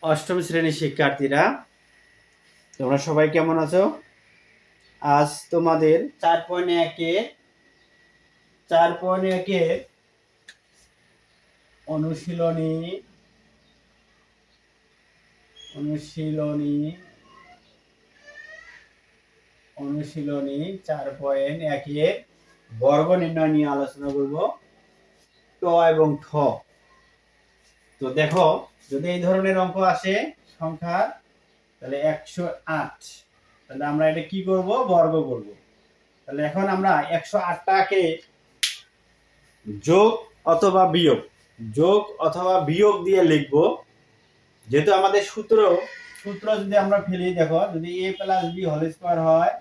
অষ্টম শ্রেণীর শিক্ষার্থীরা, তোমরা সবাই কেমন আছো? আজ তোমাদের 4.1 অনুশীলনী অনুশীলনী অনুশীলনী 4.1 বর্গ নির্ণয় নিয়ে আলোচনা করব, ট এবং ঠ। তো দেখো, যদি এই ধরনের অঙ্ক আসে সংখ্যা, তাহলে 108, তাহলে আমরা এটা কি করব? বর্গ করব। তাহলে এখন আমরা 108টাকে যোগ অথবা বিয়োগ দিয়ে লিখব। যেহেতু আমাদের সূত্র যদি আমরা ফেলি, দেখো, যদি a plus b whole square হয়,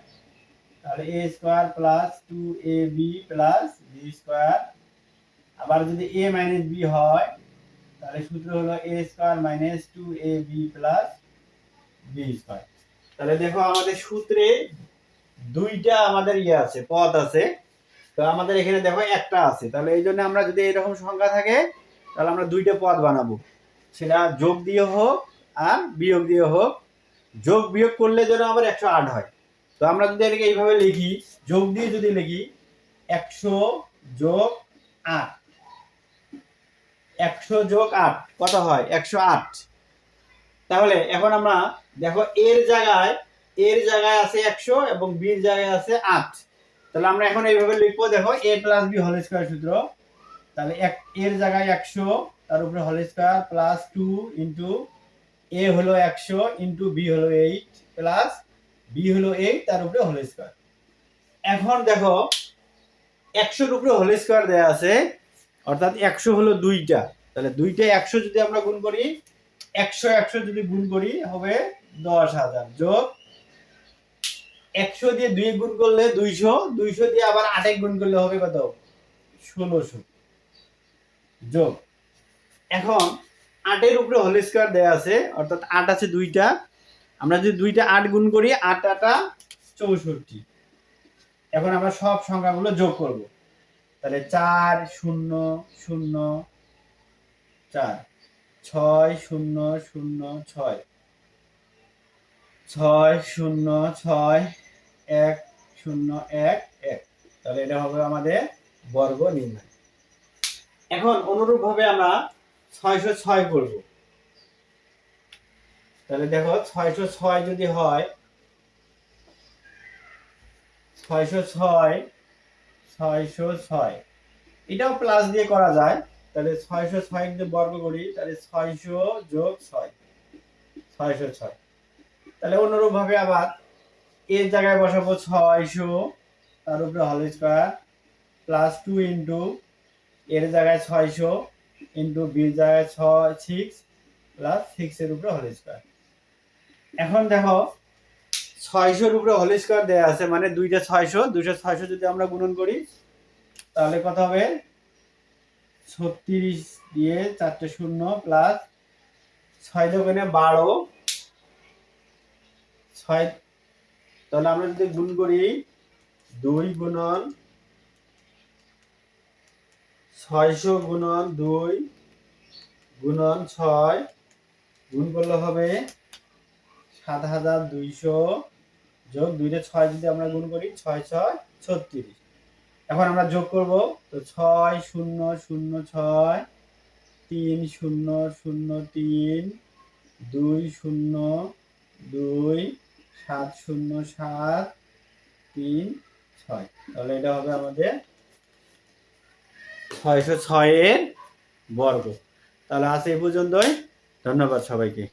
তাহলে a square plus 2ab plus b square. আবার যদি a মাইনাস b হয়, তাহলে সূত্র হলো a square minus 2ab plus b square. তাহলে দেখো, আমাদের সূত্রে দুইটা আমাদের আছে, পদ আছে। তো আমাদের এখানে দেখো একটা আছে, তাহলে এই জন্য আমরা যদি এরকম সংখ্যা থাকে, তাহলে আমরা দুইটা পদ বানাবো, সেটা যোগ দিয়ে হোক আর বিয়োগ দিয়ে হোক। যোগ বিয়োগ করলে যেন আবার 108 হয়। তো আমরা যদি এটাকে এইভাবে লিখি, যোগ দিয়ে যদি লিখি 100 যোগ 8, 100 যোগ 8 কত হয়? 108। তাহলে এখন আমরা দেখো, এর জায়গায় আছে 100 এবং বির জায়গায় আছে 8। তাহলে আমরা এখন এইভাবে লিখবো, দেখো, a plus b whole square সূত্র। তাহলে এর জায়গায় 100, তার উপরে whole square plus 2 into a হলো 100 ইনটু b হলো 8 প্লাস b হলো 8, তার উপরে হোল স্কয়ার। এখন দেখো, 100 এর উপরে হোল স্কয়ার দেয়া আছে, অর্থাৎ 100 হলো দুইটা। তাহলে দুইটা 100 যদি আমরা গুণ করি, 100 যদি গুণ করি হবে 10,000, যোগ 100 দিয়ে 2 গুণ করলে 200, 200 দিয়ে আবার 8 গুণ করলে হবে কত? 1600, যোগ। এখন 8 এর উপরে হোল স্কয়ার দেয়া আছে, অর্থাৎ 8 আছে দুইটা। আমরা যদি দুইটা 8 গুণ করি, 8 8 64। এখন আমরা সব সংখ্যাগুলো যোগ করব। তাহলে 4 0 0 4, 6 0 0 6, 6 0 6 1 0 1 1। তাহলে এটা হবে আমাদের বর্গ নির্ণয়। এখন অনুরূপভাবে আমরা 606 করব। তাহলে দেখো, 606 যদি হয়, 606 এটাও প্লাস দিয়ে করা যায়। তাহলে 606 যদি বর্গ করি, তাহলে 600 যোগ 6, 606। তাহলে অনুরূপভাবে আবার এর জায়গায় বসাবো 600, তার উপরে হোল স্কয়ার প্লাস 2 ইনটু এর জায়গায় 600 ইনটু বির জায়গায় 6 প্লাস 6 এর উপরে হোল স্কয়ার। এখন দেখো, 600 এর উপরে হোল স্কয়ার দেয়া আছে, মানে দুইটা 600 যদি আমরা গুণন করি, তাহলে কত হবে? 36 দিয়ে 4টে 0 প্লাস 6 দোকানে 12, 6। তাহলে আমরা যদি গুণ করি, 2 গুণন 600 গুণন 2 গুণন 6 গুণ করলে হবে 7200, যোগ 2 রে 6 যদি আমরা গুণ করি, 6 6 36। এখন আমরা যোগ করব, তো 6 0 0 6 3 0 0 3 2 0 2 7 0 7 3 6। তাহলে এটা হবে আমাদের 606 এর বর্গ। তাহলে আজ এই পর্যন্তই। ধন্যবাদ সবাইকে।